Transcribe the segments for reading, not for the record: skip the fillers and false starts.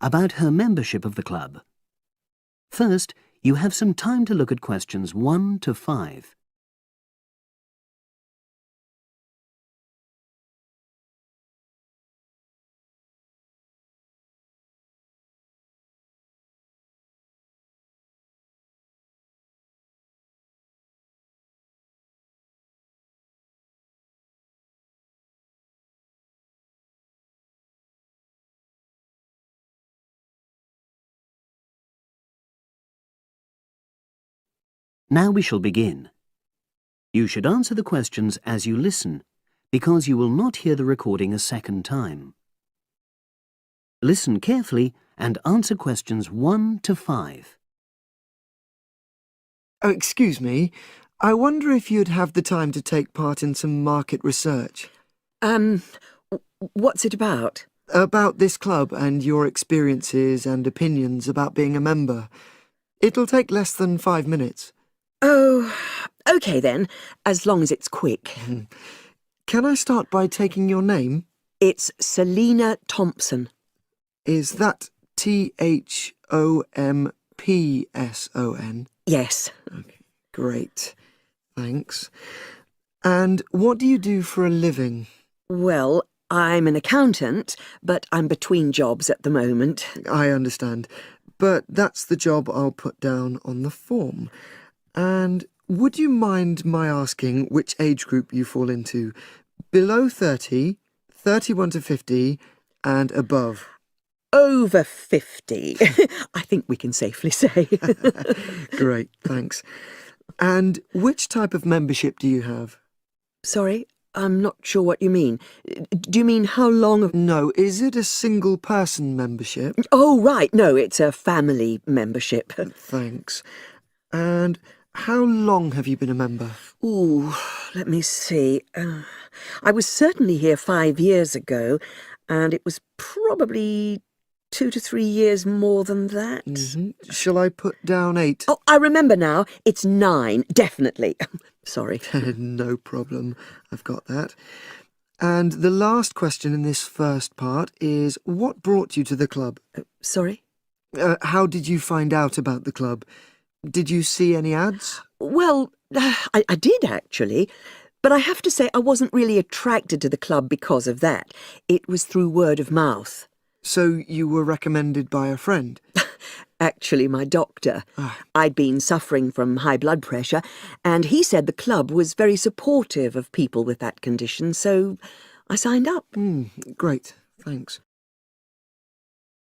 about her membership of the club. First, you have some time to look at questions 1 to 5. Now we shall begin. You should answer the questions as you listen, because you will not hear the recording a second time. Listen carefully and answer questions 1 to 5. Oh, excuse me. I wonder if you'd have the time to take part in some market research. What's it about? About this club and your experiences and opinions about being a member. It'll take less than 5 minutes. Oh, OK then, as long as it's quick. Can I start by taking your name? It's Selina Thompson. Is that Thompson? Yes. Okay, great. Thanks. And what do you do for a living? Well, I'm an accountant, but I'm between jobs at the moment. I understand. But that's the job I'll put down on the form. And would you mind my asking which age group you fall into? Below 30, 31 to 50, and above? Over 50, I think we can safely say. Great, thanks. And which type of membership do you have? Sorry, I'm not sure what you mean. Do you mean how long? No, is it a single-person membership? Oh, right, no, it's a family membership. Thanks. And how long have you been a member? Ooh, let me see. I was certainly here 5 years ago, and it was probably 2 to 3 years more than that. Shall I put down 8? Oh, I remember now. It's 9, definitely. Sorry. No problem. I've got that. And the last question in this first part is, what brought you to the club? Sorry? How did you find out about the club? Did you see any ads? Well, I did actually, but I have to say I wasn't really attracted to the club because of that. It was through word of mouth. So you were recommended by a friend? Actually, my doctor. I'd been suffering from high blood pressure, and he said the club was very supportive of people with that condition, so I signed up. Great, thanks.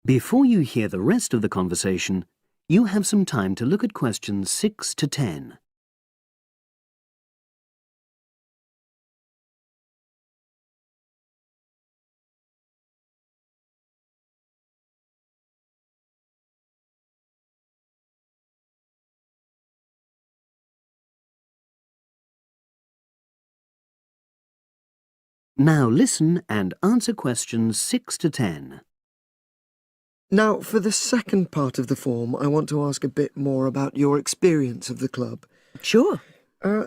Before you hear the rest of the conversation, you have some time to look at questions 6 to 10. Now listen and answer questions 6 to 10. Now, for the second part of the form, I want to ask a bit more about your experience of the club. Sure.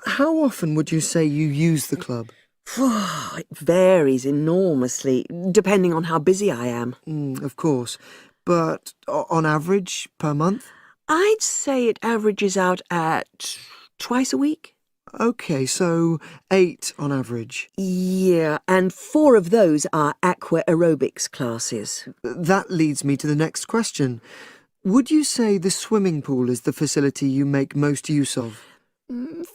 How often would you say you use the club? It varies enormously, depending on how busy I am. Of course. But on average, per month? I'd say it averages out at twice a week. OK, so 8 on average. Yeah, and 4 of those are aqua aerobics classes. That leads me to the next question. Would you say the swimming pool is the facility you make most use of?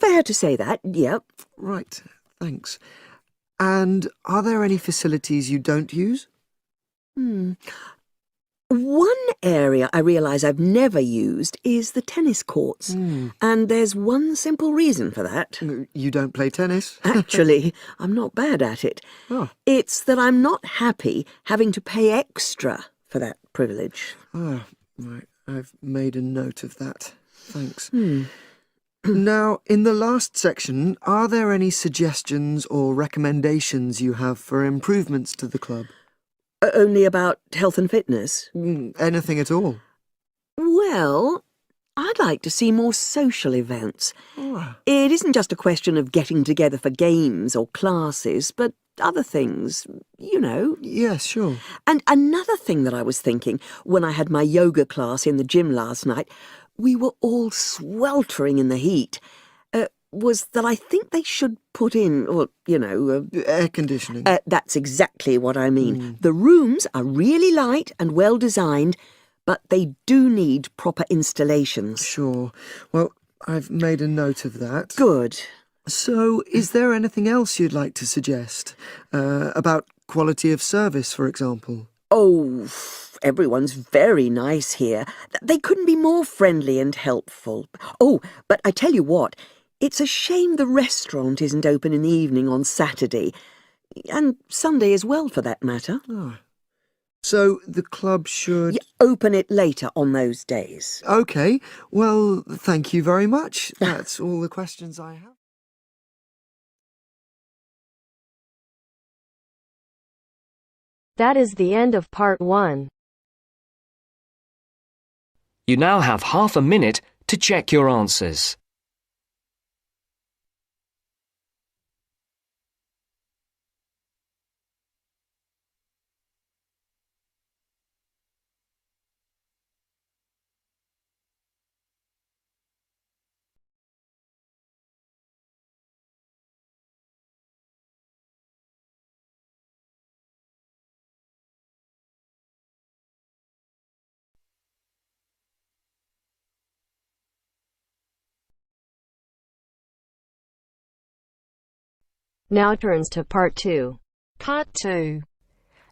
Fair to say that, yep. Right, thanks. And are there any facilities you don't use? One area I realise I've never used is the tennis courts. And there's one simple reason for that. You don't play tennis? Actually, I'm not bad at it. Oh. It's that I'm not happy having to pay extra for that privilege. Oh, right. I've made a note of that. Thanks. Now, in the last section, are there any suggestions or recommendations you have for improvements to the club? Only about health and fitness? Anything at all? Well, I'd like to see more social events. It isn't just a question of getting together for games or classes, but other things, you know. Yes, sure. And another thing that I was thinking when I had my yoga class in the gym last night, we were all sweltering in the heat, was that I think they should put in, or, you know... Air conditioning. That's exactly what I mean. The rooms are really light and well designed, but they do need proper installations. Sure. Well, I've made a note of that. Good. So, is there anything else you'd like to suggest? About quality of service, for example? Oh, everyone's very nice here. They couldn't be more friendly and helpful. Oh, but I tell you what, it's a shame the restaurant isn't open in the evening on Saturday, and Sunday as well, for that matter. Oh. So, the club should... Open it later on those days. OK. Well, thank you very much. That's all the questions I have. That is the end of part 1. You now have half a minute to check your answers. Now turns to part 2. Part 2.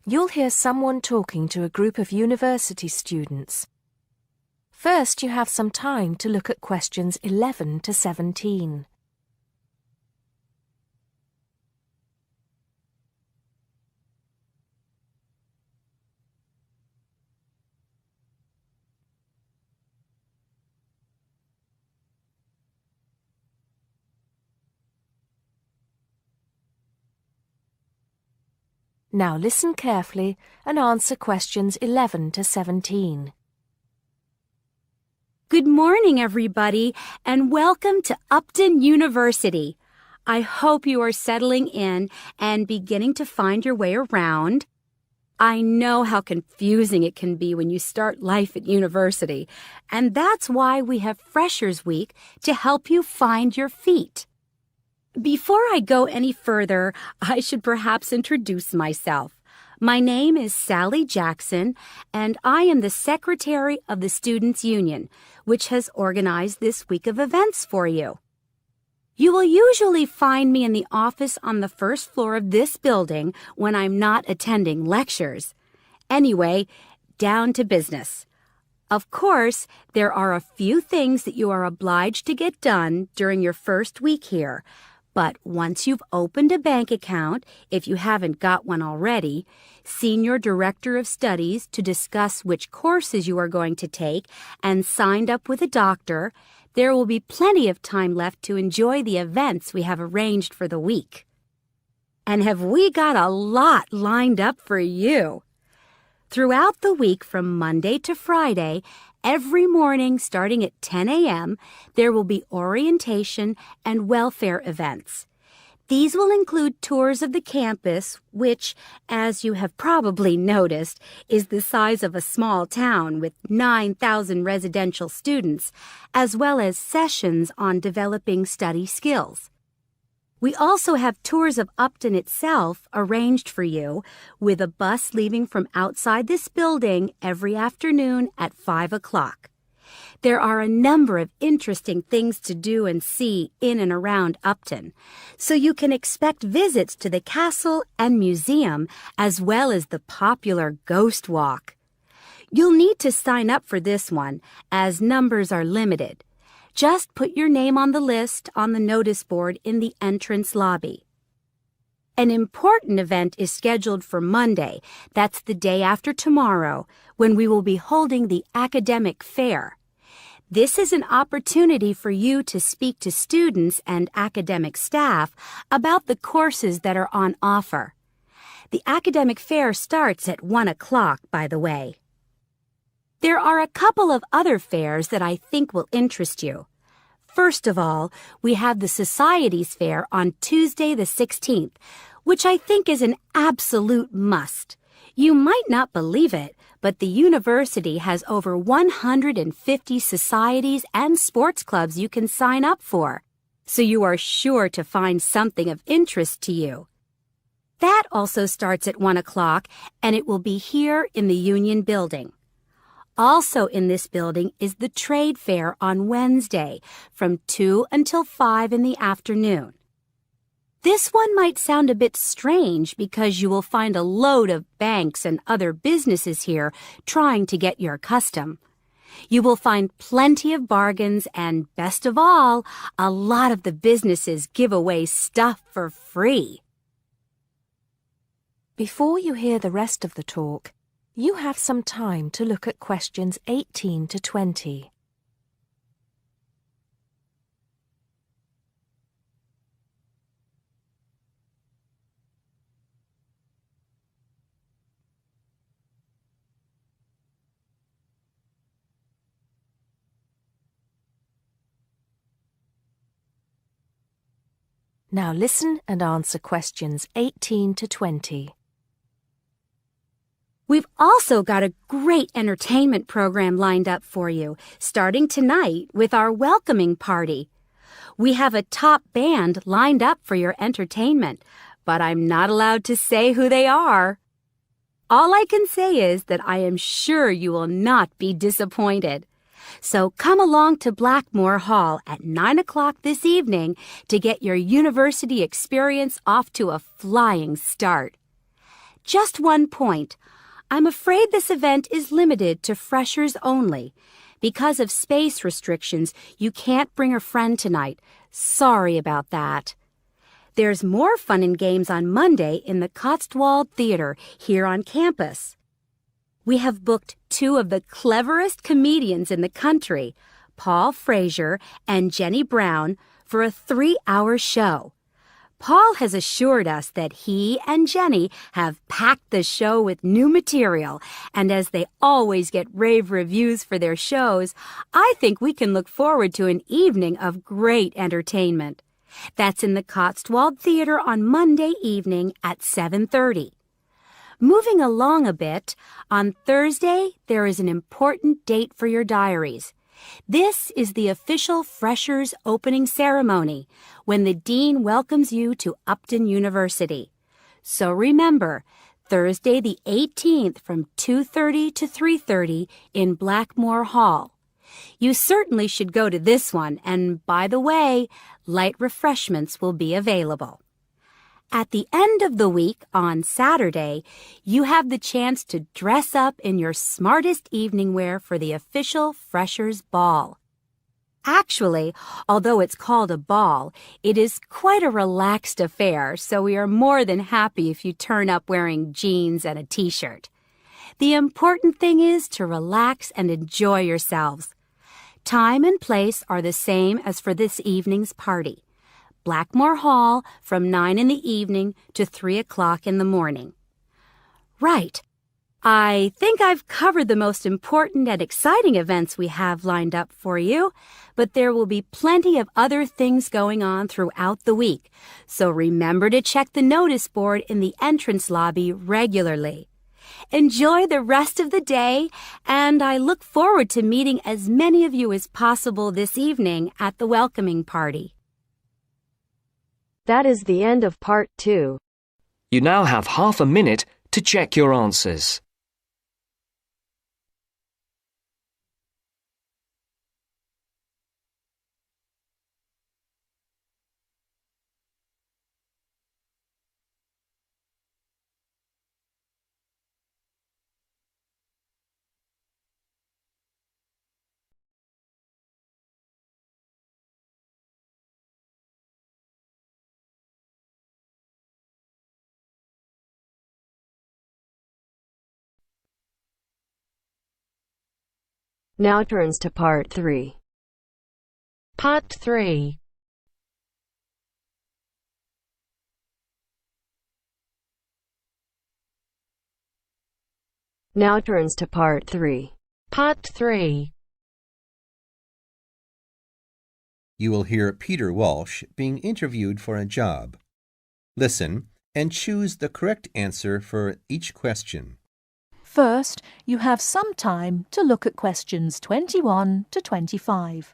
You'll hear someone talking to a group of university students. First, you have some time to look at questions 11 to 17. Now listen carefully and answer questions 11 to 17. Good morning, everybody, and welcome to Upton University. I hope you are settling in and beginning to find your way around. I know how confusing it can be when you start life at university, and that's why we have Freshers Week to help you find your feet. Before I go any further, I should perhaps introduce myself. My name is Sally Jackson, and I am the Secretary of the Students' Union, which has organized this week of events for you. You will usually find me in the office on the first floor of this building when I'm not attending lectures. Anyway, down to business. Of course, there are a few things that you are obliged to get done during your first week here. But once you've opened a bank account, if you haven't got one already, seen your director of studies to discuss which courses you are going to take, and signed up with a doctor, there will be plenty of time left to enjoy the events we have arranged for the week. And have we got a lot lined up for you? Throughout the week from Monday to Friday, every morning starting at 10 a.m., there will be orientation and welfare events. These will include tours of the campus, which, as you have probably noticed, is the size of a small town with 9,000 residential students, as well as sessions on developing study skills. We also have tours of Upton itself arranged for you, with a bus leaving from outside this building every afternoon at 5 o'clock. There are a number of interesting things to do and see in and around Upton, so you can expect visits to the castle and museum as well as the popular Ghost Walk. You'll need to sign up for this one, as numbers are limited. Just put your name on the list on the notice board in the entrance lobby. An important event is scheduled for Monday, that's the day after tomorrow, when we will be holding the academic fair. This is an opportunity for you to speak to students and academic staff about the courses that are on offer. The academic fair starts at 1 o'clock, by the way. There are a couple of other fairs that I think will interest you. First of all, we have the Societies Fair on Tuesday the 16th, which I think is an absolute must. You might not believe it, but the university has over 150 societies and sports clubs you can sign up for, so you are sure to find something of interest to you. That also starts at 1 o'clock, and it will be here in the Union Building. Also in this building is the Trade Fair on Wednesday from 2 until 5 in the afternoon. This one might sound a bit strange because you will find a load of banks and other businesses here trying to get your custom. You will find plenty of bargains and, best of all, a lot of the businesses give away stuff for free. Before you hear the rest of the talk, you have some time to look at questions 18 to 20. Now listen and answer questions 18 to 20. We've also got a great entertainment program lined up for you, starting tonight with our welcoming party. We have a top band lined up for your entertainment, but I'm not allowed to say who they are. All I can say is that I am sure you will not be disappointed. So come along to Blackmore Hall at 9 o'clock this evening to get your university experience off to a flying start. Just one point. I'm afraid this event is limited to freshers only. Because of space restrictions, you can't bring a friend tonight. Sorry about that. There's more fun and games on Monday in the Cotswold Theater here on campus. We have booked two of the cleverest comedians in the country, Paul Frazier and Jenny Brown, for a 3-hour show. Paul has assured us that he and Jenny have packed the show with new material, and as they always get rave reviews for their shows, I think we can look forward to an evening of great entertainment. That's in the Cotswold Theater on Monday evening at 7:30. Moving along a bit, on Thursday there is an important date for your diaries. This is the official Freshers Opening Ceremony, when the Dean welcomes you to Upton University. So remember, Thursday the 18th from 2:30 to 3:30 in Blackmore Hall. You certainly should go to this one, and by the way, light refreshments will be available. At the end of the week, on Saturday, you have the chance to dress up in your smartest evening wear for the official Freshers' Ball. Actually, although it's called a ball, it is quite a relaxed affair, so we are more than happy if you turn up wearing jeans and a t-shirt. The important thing is to relax and enjoy yourselves. Time and place are the same as for this evening's party. Blackmore Hall from 9 in the evening to 3 o'clock in the morning. Right. I think I've covered the most important and exciting events we have lined up for you, but there will be plenty of other things going on throughout the week, so remember to check the notice board in the entrance lobby regularly. Enjoy the rest of the day, and I look forward to meeting as many of you as possible this evening at the welcoming party. That is the end of part 2. You now have half a minute to check your answers. Now turns to part 3. Part 3. Now turns to part 3. Part 3. You will hear Peter Walsh being interviewed for a job. Listen and choose the correct answer for each question. First, you have some time to look at questions 21 to 25.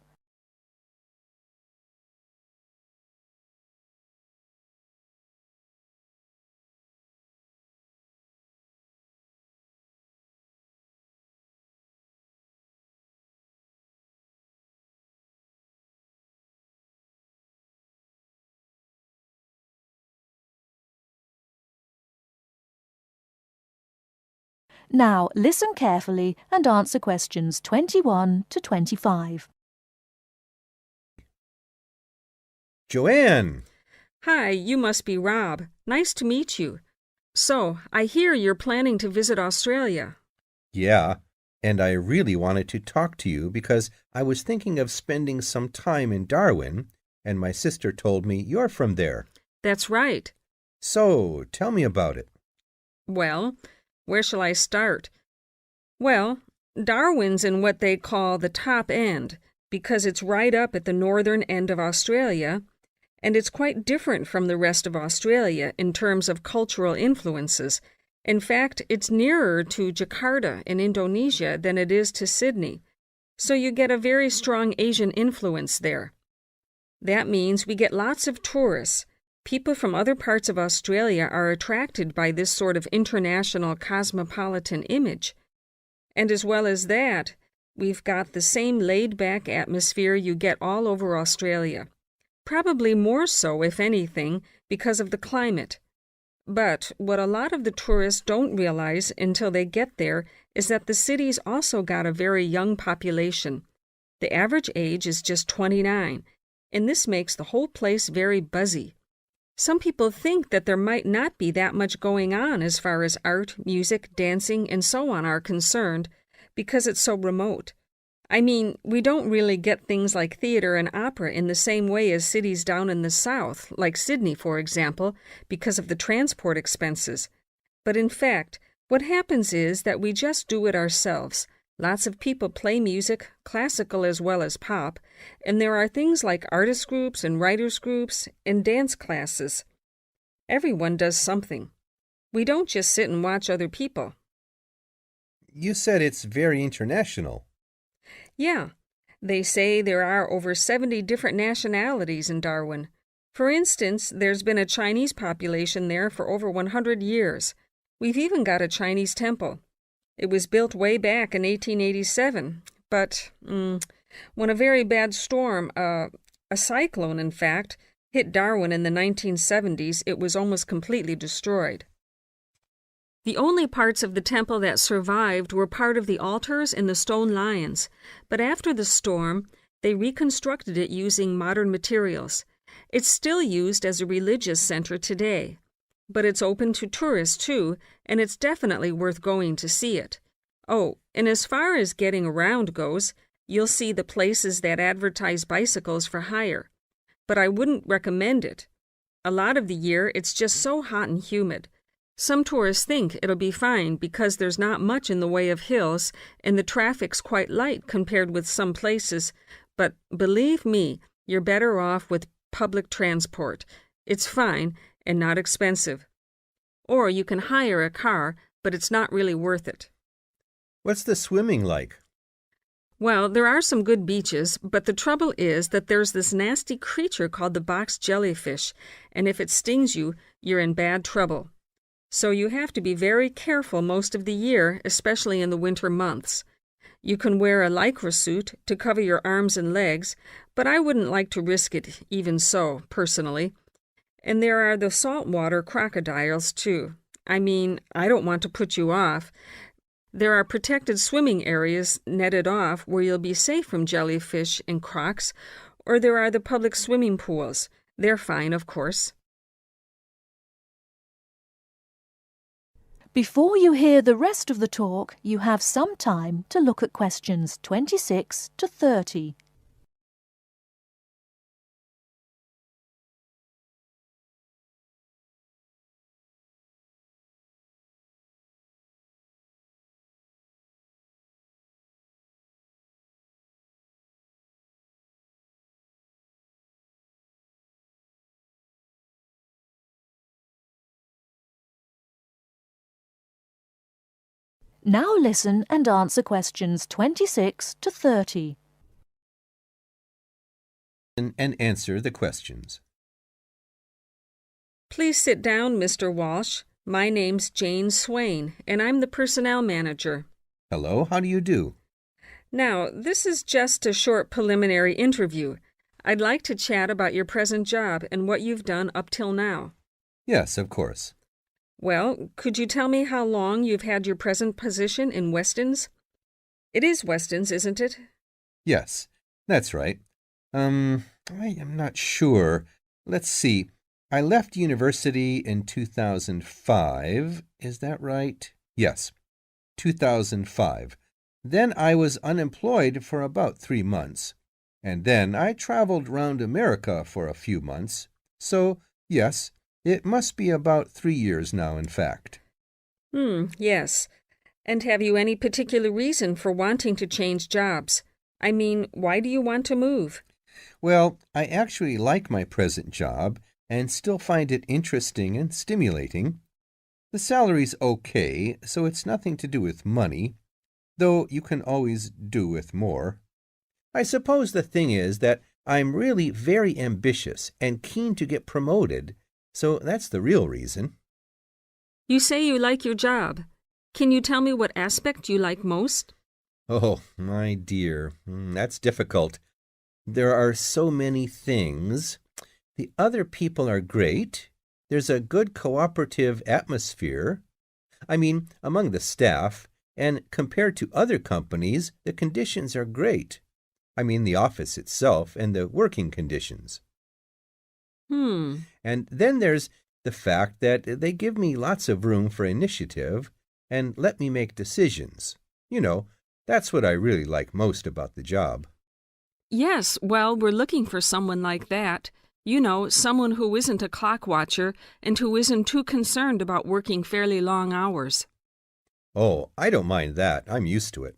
Now, listen carefully and answer questions 21 to 25. Joanne! Hi, you must be Rob. Nice to meet you. So, I hear you're planning to visit Australia. Yeah, and I really wanted to talk to you because I was thinking of spending some time in Darwin, and my sister told me you're from there. That's right. So, tell me about it. Well, where shall I start? Well, Darwin's in what they call the top end, because it's right up at the northern end of Australia, and it's quite different from the rest of Australia in terms of cultural influences. In fact, it's nearer to Jakarta in Indonesia than it is to Sydney, so you get a very strong Asian influence there. That means we get lots of tourists. People from other parts of Australia are attracted by this sort of international cosmopolitan image. And as well as that, we've got the same laid-back atmosphere you get all over Australia. Probably more so, if anything, because of the climate. But what a lot of the tourists don't realize until they get there is that the city's also got a very young population. The average age is just 29, and this makes the whole place very buzzy. Some people think that there might not be that much going on as far as art, music, dancing, and so on are concerned, because it's so remote. I mean, we don't really get things like theater and opera in the same way as cities down in the south, like Sydney, for example, because of the transport expenses. But in fact, what happens is that we just do it ourselves. Lots of people play music, classical as well as pop, and there are things like artist groups and writers groups and dance classes. Everyone does something. We don't just sit and watch other people. You said it's very international. Yeah, they say there are over 70 different nationalities in Darwin. For instance, there's been a Chinese population there for over 100 years. We've even got a Chinese temple. It was built way back in 1887, but when a very bad storm, a cyclone in fact, hit Darwin in the 1970s, it was almost completely destroyed. The only parts of the temple that survived were part of the altars and the stone lions, but after the storm, they reconstructed it using modern materials. It's still used as a religious center today, but it's open to tourists too, and it's definitely worth going to see it. Oh, and as far as getting around goes, you'll see the places that advertise bicycles for hire, but I wouldn't recommend it. A lot of the year, it's just so hot and humid. Some tourists think it'll be fine because there's not much in the way of hills and the traffic's quite light compared with some places, but believe me, you're better off with public transport. It's fine and not expensive. Or you can hire a car, but it's not really worth it. What's the swimming like? Well, there are some good beaches, but the trouble is that there's this nasty creature called the box jellyfish, and if it stings you, you're in bad trouble. So you have to be very careful most of the year, especially in the winter months. You can wear a lycra suit to cover your arms and legs, but I wouldn't like to risk it even so, personally. And there are the saltwater crocodiles, too. I mean, I don't want to put you off. There are protected swimming areas netted off where you'll be safe from jellyfish and crocs, or there are the public swimming pools. They're fine, of course. Before you hear the rest of the talk, you have some time to look at questions 26 to 30. Now listen and answer questions 26 to 30. And answer the questions. Please sit down, Mr. Walsh. My name's Jane Swain, and I'm the personnel manager. Hello, how do you do? Now, this is just a short preliminary interview. I'd like to chat about your present job and what you've done up till now. Yes, of course. Well, could you tell me how long you've had your present position in Weston's? It is Weston's, isn't it? Yes, that's right. I am not sure. Let's see. I left university in 2005. Is that right? Yes, 2005. Then I was unemployed for about 3 months. And then I traveled round America for a few months. So, yes, it must be about 3 years now, in fact. Yes. And have you any particular reason for wanting to change jobs? I mean, why do you want to move? Well, I actually like my present job and still find it interesting and stimulating. The salary's okay, so it's nothing to do with money, though you can always do with more. I suppose the thing is that I'm really very ambitious and keen to get promoted, so that's the real reason. You say you like your job. Can you tell me what aspect you like most? Oh, my dear, that's difficult. There are so many things. The other people are great. There's a good cooperative atmosphere. I mean, among the staff, and compared to other companies, the conditions are great. I mean, the office itself and the working conditions. And then there's the fact that they give me lots of room for initiative and let me make decisions. You know, that's what I really like most about the job. Yes, well, we're looking for someone like that. You know, someone who isn't a clock watcher and who isn't too concerned about working fairly long hours. Oh, I don't mind that. I'm used to it.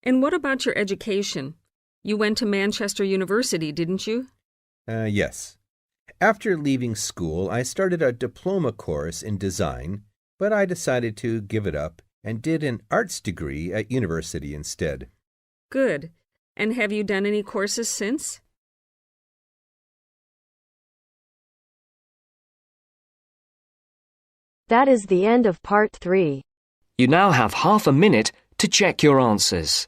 And what about your education? You went to Manchester University, didn't you? Yes. After leaving school, I started a diploma course in design, but I decided to give it up and did an arts degree at university instead. Good. And have you done any courses since? That is the end of part 3. You now have half a minute to check your answers.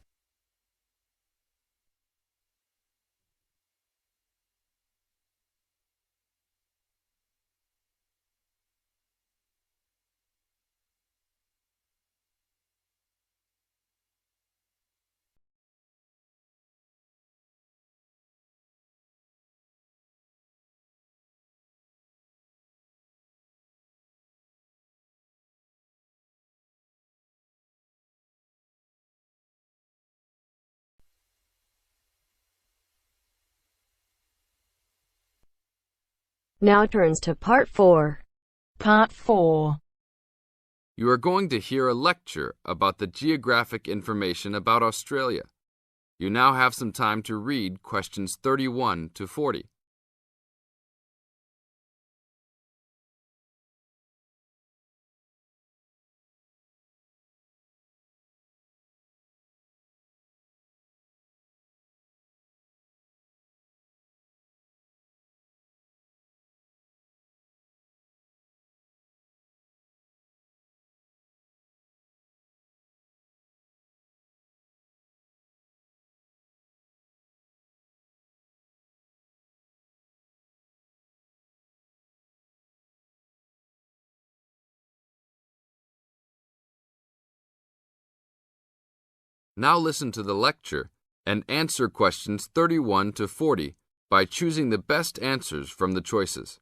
Now turns to part 4. Part 4. You are going to hear a lecture about the geographic information about Australia. You now have some time to read questions 31 to 40. Now listen to the lecture and answer questions 31 to 40 by choosing the best answers from the choices.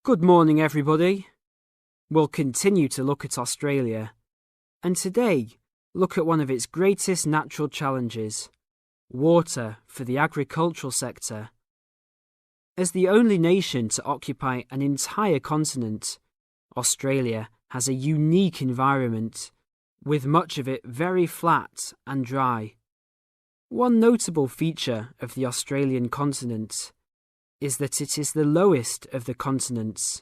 Good morning, everybody. We'll continue to look at Australia, and today look at one of its greatest natural challenges, water for the agricultural sector. As the only nation to occupy an entire continent, Australia has a unique environment, with much of it very flat and dry. One notable feature of the Australian continent is that it is the lowest of the continents.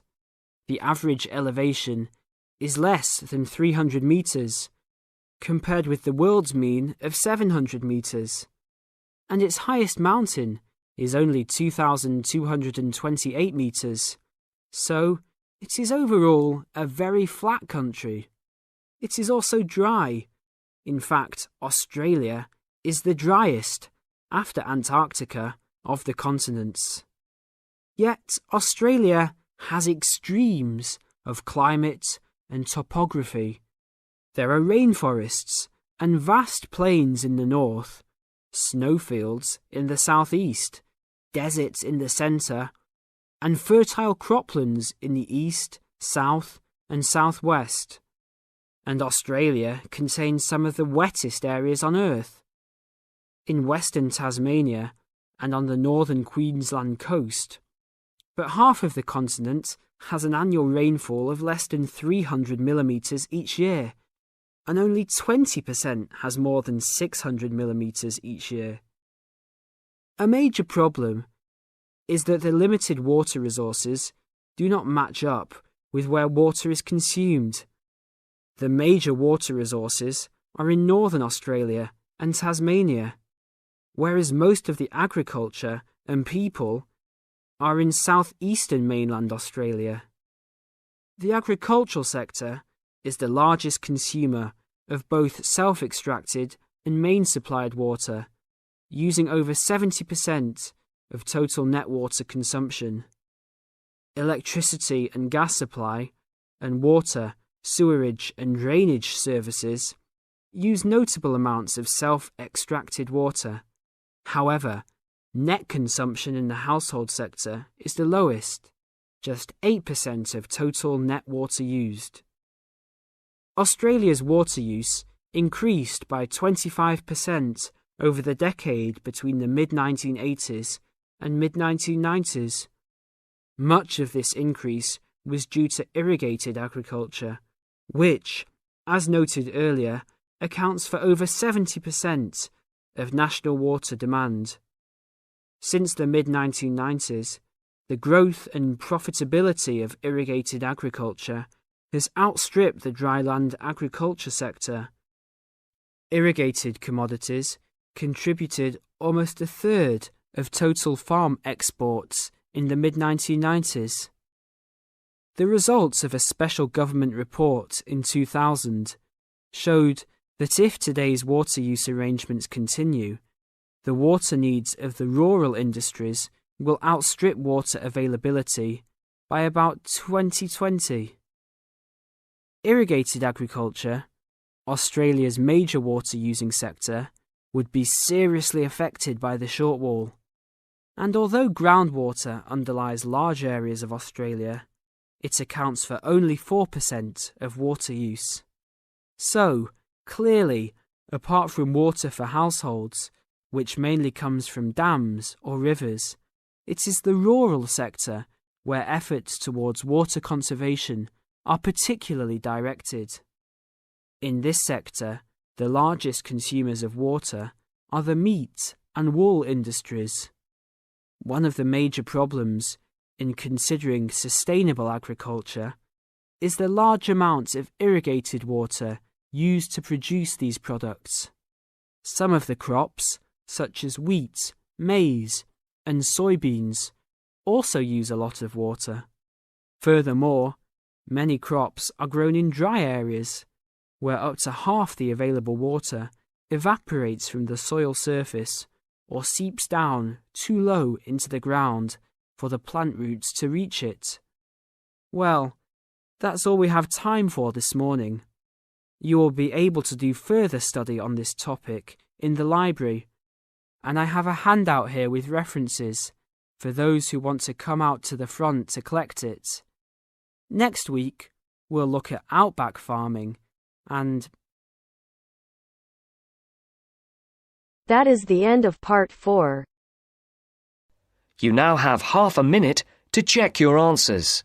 The average elevation is less than 300 metres, compared with the world's mean of 700 metres, and its highest mountain is only 2,228 metres, so it is overall a very flat country. It is also dry. In fact, Australia is the driest, after Antarctica, of the continents. Yet Australia has extremes of climate and topography. There are rainforests and vast plains in the north, snowfields in the southeast, deserts in the centre, and fertile croplands in the east, south, and southwest. And Australia contains some of the wettest areas on Earth. In western Tasmania and on the northern Queensland coast, but half of the continent has an annual rainfall of less than 300 millimetres each year, and only 20% has more than 600 millimetres each year. A major problem is that the limited water resources do not match up with where water is consumed. The major water resources are in northern Australia and Tasmania, whereas most of the agriculture and people are in southeastern mainland Australia. The agricultural sector is the largest consumer of both self-extracted and main-supplied water, using over 70% of total net water consumption. Electricity and gas supply, and water, sewerage and drainage services use notable amounts of self-extracted water. However, net consumption in the household sector is the lowest, just 8% of total net water used. Australia's water use increased by 25% over the decade between the mid-1980s and mid-1990s. Much of this increase was due to irrigated agriculture, which, as noted earlier, accounts for over 70% of national water demand. Since the mid-1990s, the growth and profitability of irrigated agriculture has outstripped the dryland agriculture sector. Irrigated commodities contributed almost a third of total farm exports in the mid-1990s. The results of a special government report in 2000 showed that if today's water use arrangements continue, the water needs of the rural industries will outstrip water availability by about 2020. Irrigated agriculture, Australia's major water-using sector, would be seriously affected by the shortfall. And although groundwater underlies large areas of Australia, it accounts for only 4% of water use. So, clearly, apart from water for households, which mainly comes from dams or rivers, it is the rural sector where efforts towards water conservation are particularly directed. In this sector, the largest consumers of water are the meat and wool industries. One of the major problems in considering sustainable agriculture is the large amounts of irrigated water used to produce these products. Some of the crops, such as wheat, maize, and soybeans, also use a lot of water. Furthermore, many crops are grown in dry areas, where up to half the available water evaporates from the soil surface or seeps down too low into the ground for the plant roots to reach it. Well, that's all we have time for this morning. You will be able to do further study on this topic in the library, and I have a handout here with references for those who want to come out to the front to collect it. Next week, we'll look at outback farming and... That is the end of part 4. You now have half a minute to check your answers.